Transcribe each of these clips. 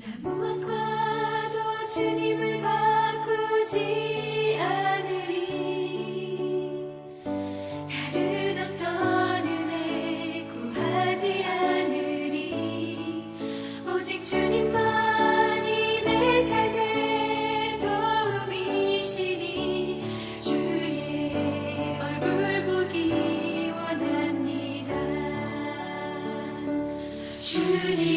나 무엇과도 주님을 바꾸지 않으리. 다른 어떤 은혜 구하지 않으리. 오직 주님만이 내 삶의 도움이시니 주의 얼굴 보기 원합니다. 주님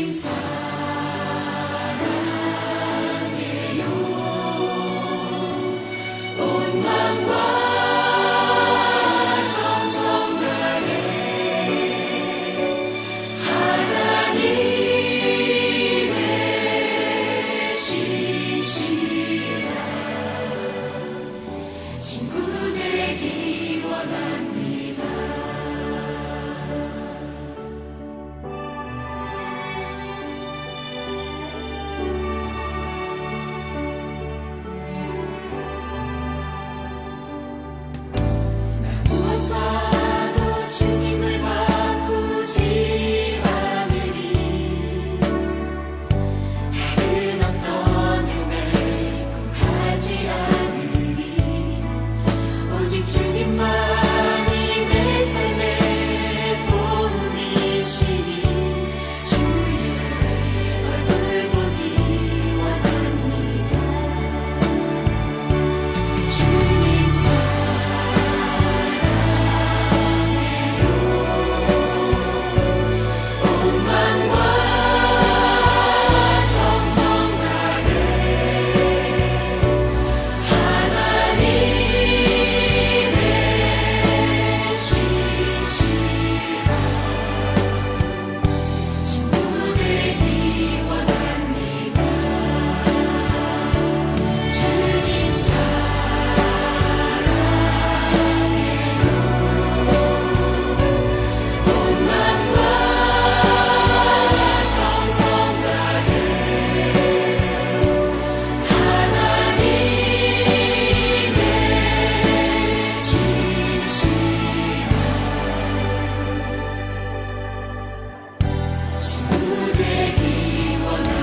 친구 되기 원합니다. 나 무엇과도 주님을 바꾸지 않으리. 다른 어떤 은혜 구하지 않으리. 오직 주님만이 내 삶의 도움이시니 주의 얼굴 보기 원합니다. 주님 사랑해요. 온 마음과 정성 다해 하나님의 신실한 친구 되기 원합니다. 주님 사랑해요. 온 마음과 정성 다해 하나님의 신실한 친구 되기 원합니다.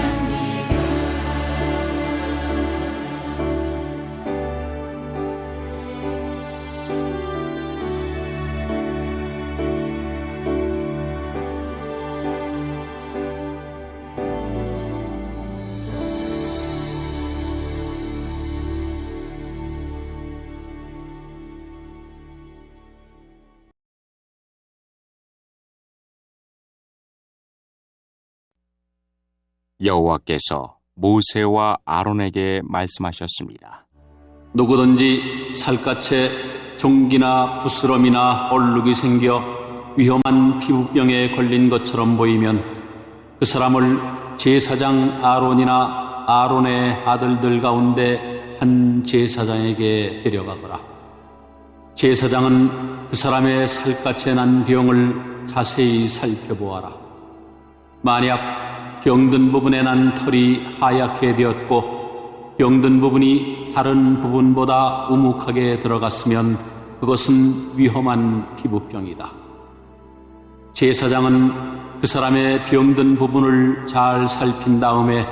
여호와께서 모세와 아론에게 말씀하셨습니다. 누구든지 살갗에 종기나 부스럼이나 얼룩이 생겨 위험한 피부병에 걸린 것처럼 보이면 그 사람을 제사장 아론이나 아론의 아들들 가운데 한 제사장에게 데려가거라. 제사장은 그 사람의 살갗에 난 병을 자세히 살펴보아라. 만약 병든 부분에 난 털이 하얗게 되었고 병든 부분이 다른 부분보다 우묵하게 들어갔으면 그것은 위험한 피부병이다. 제사장은 그 사람의 병든 부분을 잘 살핀 다음에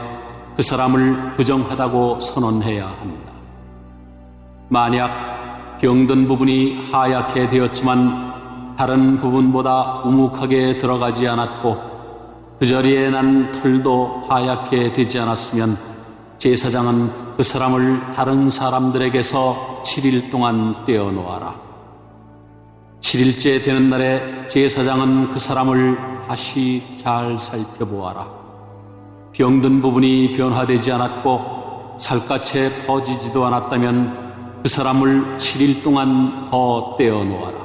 그 사람을 부정하다고 선언해야 한다. 만약 병든 부분이 하얗게 되었지만 다른 부분보다 우묵하게 들어가지 않았고 그 자리에 난 털도 하얗게 되지 않았으면 제사장은 그 사람을 다른 사람들에게서 7일 동안 떼어놓아라. 7일째 되는 날에 제사장은 그 사람을 다시 잘 살펴보아라. 병든 부분이 변화되지 않았고 살갗에 퍼지지도 않았다면 그 사람을 7일 동안 더 떼어놓아라.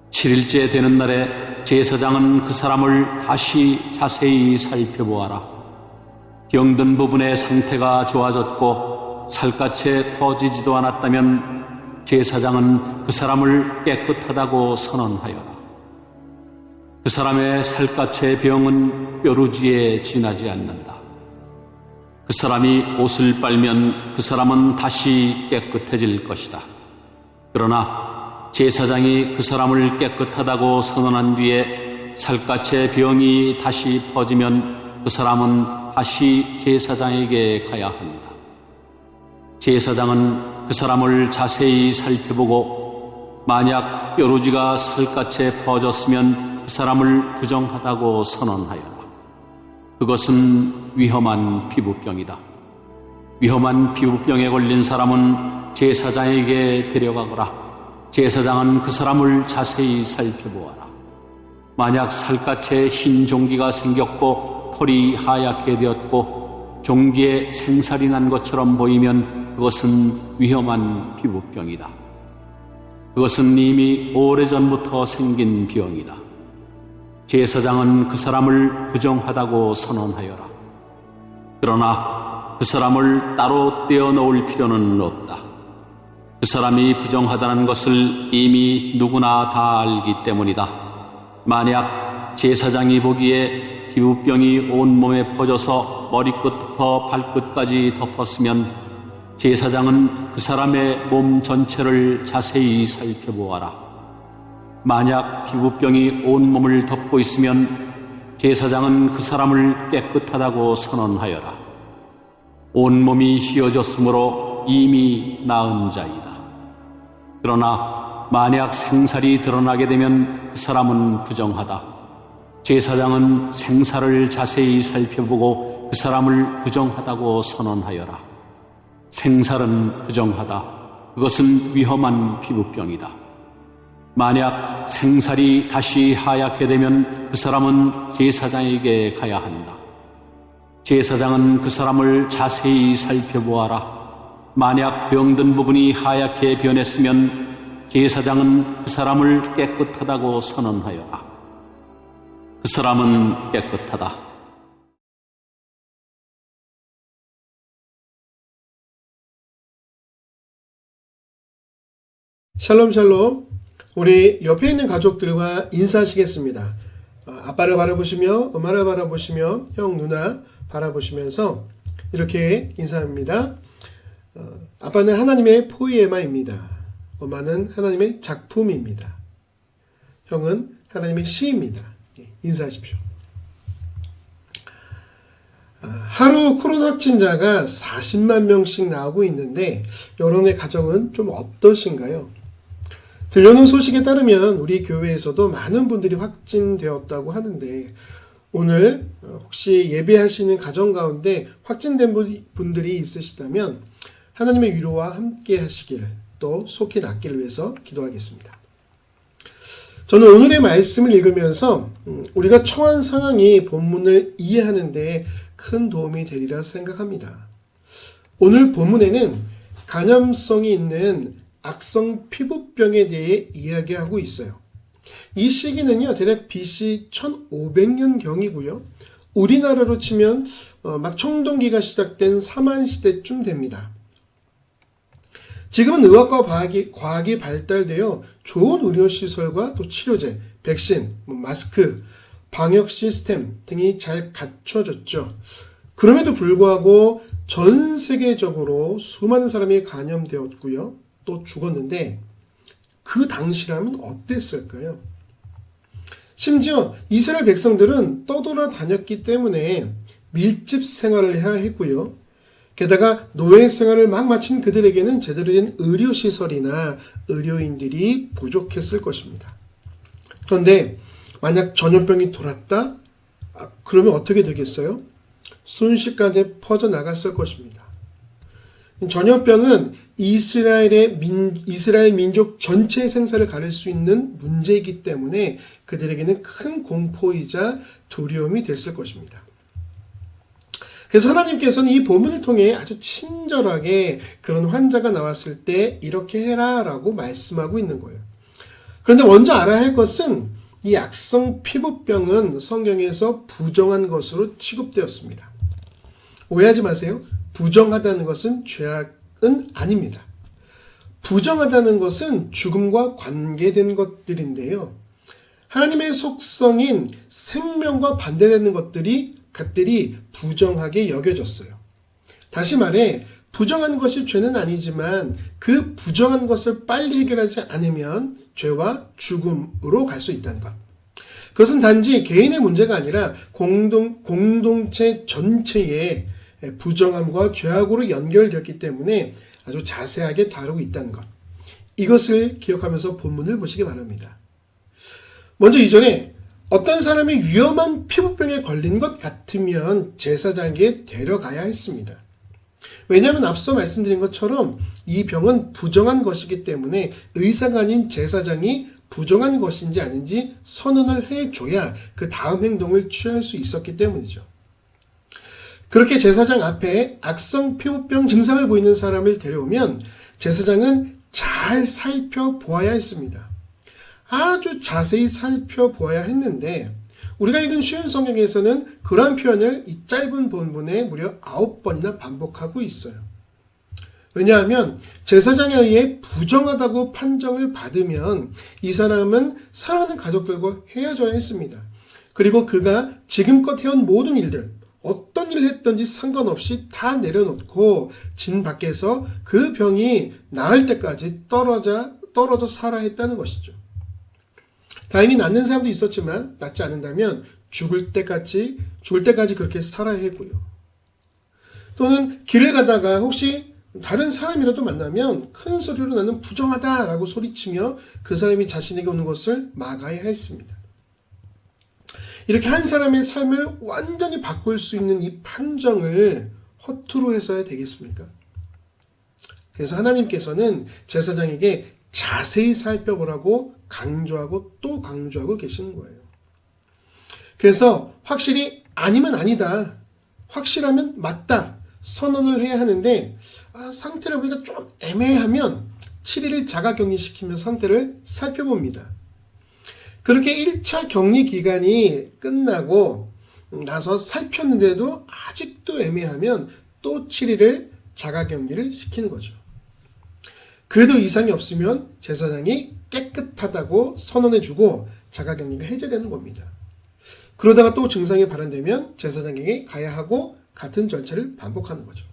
7일째 되는 날에 제사장은 그 사람을 다시 자세히 살펴보아라. 병든 부분의 상태가 좋아졌고 살갗에 퍼지지도 않았다면 제사장은 그 사람을 깨끗하다고 선언하여라. 그 사람의 살갗의 병은 뾰루지에 지나지 않는다. 그 사람이 옷을 빨면 그 사람은 다시 깨끗해질 것이다. 그러나 제사장이 그 사람을 깨끗하다고 선언한 뒤에 살갗의 병이 다시 퍼지면 그 사람은 다시 제사장에게 가야 한다. 제사장은 그 사람을 자세히 살펴보고 만약 뾰루지가 살갗에 퍼졌으면 그 사람을 부정하다고 선언하여라. 그것은 위험한 피부병이다. 위험한 피부병에 걸린 사람은 제사장에게 데려가거라. 제사장은 그 사람을 자세히 살펴보아라. 만약 살갗에 흰 종기가 생겼고 털이 하얗게 되었고 종기에 생살이 난 것처럼 보이면 그것은 위험한 피부병이다. 그것은 이미 오래전부터 생긴 병이다. 제사장은 그 사람을 부정하다고 선언하여라. 그러나 그 사람을 따로 떼어놓을 필요는 없다. 그 사람이 부정하다는 것을 이미 누구나 다 알기 때문이다. 만약 제사장이 보기에 피부병이 온몸에 퍼져서 머리끝부터 발끝까지 덮었으면 제사장은 그 사람의 몸 전체를 자세히 살펴보아라. 만약 피부병이 온몸을 덮고 있으면 제사장은 그 사람을 깨끗하다고 선언하여라. 온몸이 휘어졌으므로 이미 나은 자이다. 그러나 만약 생살이 드러나게 되면 그 사람은 부정하다. 제사장은 생살을 자세히 살펴보고 그 사람을 부정하다고 선언하여라. 생살은 부정하다. 그것은 위험한 피부병이다. 만약 생살이 다시 하얗게 되면 그 사람은 제사장에게 가야 한다. 제사장은 그 사람을 자세히 살펴보아라. 만약 병든 부분이 하얗게 변했으면 제사장은 그 사람을 깨끗하다고 선언하여라. 그 사람은 깨끗하다. 샬롬 샬롬. 우리 옆에 있는 가족들과 인사하시겠습니다. 아빠를 바라보시며 엄마를 바라보시며 형 누나 바라보시면서 이렇게 인사합니다. 아빠는 하나님의 포이에마입니다. 엄마는 하나님의 작품입니다. 형은 하나님의 시입니다. 인사하십시오. 하루 코로나 확진자가 40만 명씩 나오고 있는데 여러분의 가정은 좀 어떠신가요? 들려오는 소식에 따르면 우리 교회에서도 많은 분들이 확진되었다고 하는데 오늘 혹시 예배하시는 가정 가운데 확진된 분들이 있으시다면 하나님의 위로와 함께 하시길 또 속히 낫기를 위해서 기도하겠습니다. 저는 오늘의 말씀을 읽으면서 우리가 처한 상황이 본문을 이해하는 데 큰 도움이 되리라 생각합니다. 오늘 본문에는 감염성이 있는 악성 피부병에 대해 이야기하고 있어요. 이 시기는요, 대략 BC 1500년경이고요. 우리나라로 치면 막 청동기가 시작된 사만시대쯤 됩니다. 지금은 의학과 과학이 발달되어 좋은 의료시설과 또 치료제, 백신, 마스크, 방역 시스템 등이 잘 갖춰졌죠. 그럼에도 불구하고 전 세계적으로 수많은 사람이 감염되었고요. 또 죽었는데 그 당시라면 어땠을까요? 심지어 이스라엘 백성들은 떠돌아다녔기 때문에 밀집 생활을 해야 했고요. 게다가 노예 생활을 막 마친 그들에게는 제대로 된 의료시설이나 의료인들이 부족했을 것입니다. 그런데 만약 전염병이 돌았다? 그러면 어떻게 되겠어요? 순식간에 퍼져나갔을 것입니다. 전염병은 이스라엘 민족 전체의 생사를 가릴 수 있는 문제이기 때문에 그들에게는 큰 공포이자 두려움이 됐을 것입니다. 그래서 하나님께서는 이 본문을 통해 아주 친절하게 그런 환자가 나왔을 때 이렇게 해라 라고 말씀하고 있는 거예요. 그런데 먼저 알아야 할 것은 이 악성 피부병은 성경에서 부정한 것으로 취급되었습니다. 오해하지 마세요. 부정하다는 것은 죄악은 아닙니다. 부정하다는 것은 죽음과 관계된 것들인데요. 하나님의 속성인 생명과 반대되는 것들이 부정하게 여겨졌어요. 다시 말해 부정한 것이 죄는 아니지만 그 부정한 것을 빨리 해결하지 않으면 죄와 죽음으로 갈 수 있다는 것. 그것은 단지 개인의 문제가 아니라 공동체 전체의 부정함과 죄악으로 연결되었기 때문에 아주 자세하게 다루고 있다는 것. 이것을 기억하면서 본문을 보시기 바랍니다. 먼저 이전에 어떤 사람이 위험한 피부병에 걸린 것 같으면 제사장에게 데려가야 했습니다. 왜냐하면 앞서 말씀드린 것처럼 이 병은 부정한 것이기 때문에 의사가 아닌 제사장이 부정한 것인지 아닌지 선언을 해줘야 그 다음 행동을 취할 수 있었기 때문이죠. 그렇게 제사장 앞에 악성 피부병 증상을 보이는 사람을 데려오면 제사장은 잘 살펴보아야 했습니다. 아주 자세히 살펴보아야 했는데 우리가 읽은 쉬운 성경에서는 그러한 표현을 이 짧은 본문에 무려 9번이나 반복하고 있어요. 왜냐하면 제사장에 의해 부정하다고 판정을 받으면 이 사람은 사랑하는 가족들과 헤어져야 했습니다. 그리고 그가 지금껏 해온 모든 일들, 어떤 일을 했든지 상관없이 다 내려놓고 진 밖에서 그 병이 나을 때까지 떨어져 살아야 했다는 것이죠. 다행히 낫는 사람도 있었지만 낫지 않는다면 죽을 때까지 그렇게 살아야 했고요. 또는 길을 가다가 혹시 다른 사람이라도 만나면 큰 소리로 나는 부정하다라고 소리치며 그 사람이 자신에게 오는 것을 막아야 했습니다. 이렇게 한 사람의 삶을 완전히 바꿀 수 있는 이 판정을 허투루 해서야 되겠습니까? 그래서 하나님께서는 제사장에게 자세히 살펴보라고 강조하고 또 강조하고 계시는 거예요. 그래서 확실히 아니면 아니다, 확실하면 맞다 선언을 해야 하는데 상태를 보니까 좀 애매하면 7일을 자가격리시키면서 상태를 살펴봅니다. 그렇게 1차 격리 기간이 끝나고 나서 살폈는데도 아직도 애매하면 또 7일을 자가격리를 시키는 거죠. 그래도 이상이 없으면 제사장이 깨끗하다고 선언해주고 자가격리가 해제되는 겁니다. 그러다가 또 증상이 발현되면 제사장에게 가야 하고 같은 절차를 반복하는 거죠.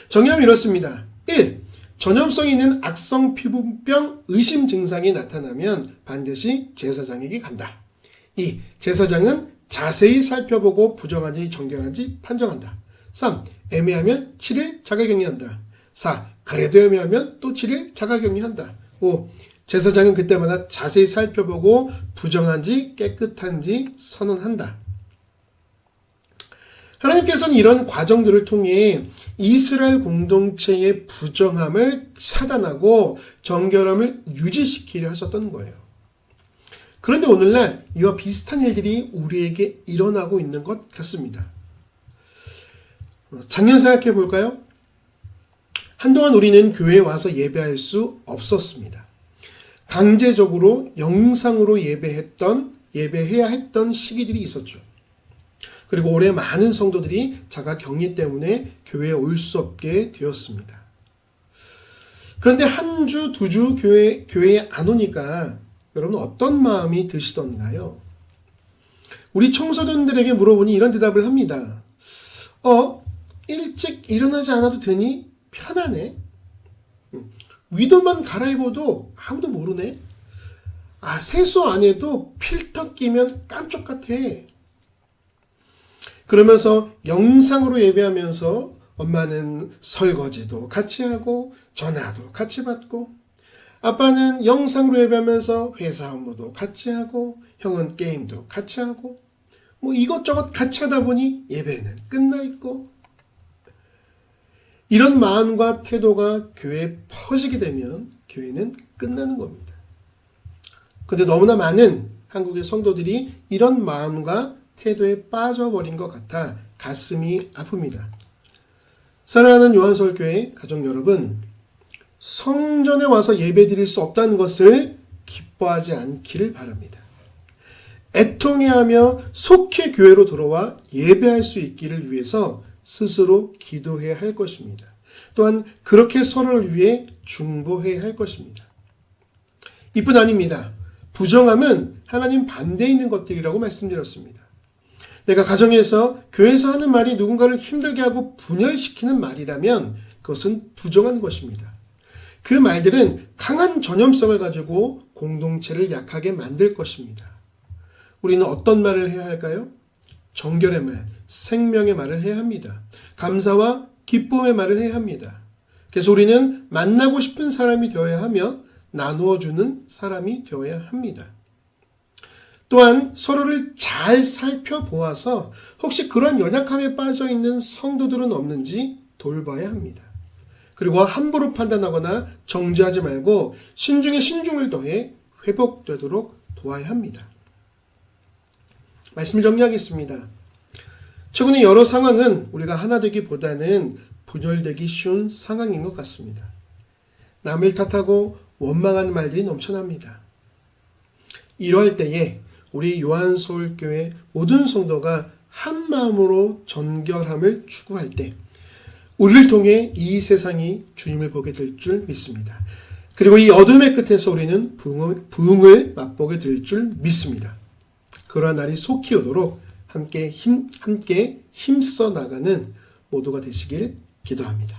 정리하면 이렇습니다. 1. 전염성 있는 악성 피부병 의심 증상이 나타나면 반드시 제사장에게 간다. 2. 제사장은 자세히 살펴보고 부정한지 정결한지 판정한다. 3. 애매하면 7일 자가격리한다. 4. 그래도 애매하면 또 7일 자가격리한다. 5. 제사장은 그때마다 자세히 살펴보고 부정한지 깨끗한지 선언한다. 하나님께서는 이런 과정들을 통해 이스라엘 공동체의 부정함을 차단하고 정결함을 유지시키려 하셨던 거예요. 그런데 오늘날 이와 비슷한 일들이 우리에게 일어나고 있는 것 같습니다. 작년 생각해 볼까요? 한동안 우리는 교회에 와서 예배할 수 없었습니다. 강제적으로 영상으로 예배해야 했던 시기들이 있었죠. 그리고 올해 많은 성도들이 자가격리 때문에 교회에 올 수 없게 되었습니다. 그런데 한 주, 두 주 교회에 안 오니까 여러분 어떤 마음이 드시던가요? 우리 청소년들에게 물어보니 이런 대답을 합니다. 일찍 일어나지 않아도 되니 편하네. 위도만 갈아입어도 아무도 모르네. 세수 안 해도 필터 끼면 깜짝 같아. 그러면서 영상으로 예배하면서 엄마는 설거지도 같이 하고 전화도 같이 받고 아빠는 영상으로 예배하면서 회사 업무도 같이 하고 형은 게임도 같이 하고 이것저것 같이 하다 보니 예배는 끝나 있고 이런 마음과 태도가 교회에 퍼지게 되면 교회는 끝나는 겁니다. 그런데 너무나 많은 한국의 성도들이 이런 마음과 태도에 빠져버린 것 같아 가슴이 아픕니다. 사랑하는 요한서울교회 가족 여러분, 성전에 와서 예배드릴 수 없다는 것을 기뻐하지 않기를 바랍니다. 애통해하며 속히 교회로 돌아와 예배할 수 있기를 위해서 스스로 기도해야 할 것입니다. 또한 그렇게 서로를 위해 중보해야 할 것입니다. 이뿐 아닙니다. 부정함은 하나님 반대에 있는 것들이라고 말씀드렸습니다. 내가 가정에서 교회에서 하는 말이 누군가를 힘들게 하고 분열시키는 말이라면 그것은 부정한 것입니다. 그 말들은 강한 전염성을 가지고 공동체를 약하게 만들 것입니다. 우리는 어떤 말을 해야 할까요? 정결의 말, 생명의 말을 해야 합니다. 감사와 기쁨의 말을 해야 합니다. 그래서 우리는 만나고 싶은 사람이 되어야 하며 나누어주는 사람이 되어야 합니다. 또한 서로를 잘 살펴보아서 혹시 그런 연약함에 빠져 있는 성도들은 없는지 돌봐야 합니다. 그리고 함부로 판단하거나 정죄하지 말고 신중에 신중을 더해 회복되도록 도와야 합니다. 말씀을 정리하겠습니다. 최근에 여러 상황은 우리가 하나 되기보다는 분열되기 쉬운 상황인 것 같습니다. 남을 탓하고 원망하는 말들이 넘쳐납니다. 이러할 때에 우리 요한서울교회 모든 성도가 한 마음으로 정결함을 추구할 때 우리를 통해 이 세상이 주님을 보게 될 줄 믿습니다. 그리고 이 어둠의 끝에서 우리는 부흥을 맛보게 될 줄 믿습니다. 그러한 날이 속히 오도록 함께 힘써 나가는 모두가 되시길 기도합니다.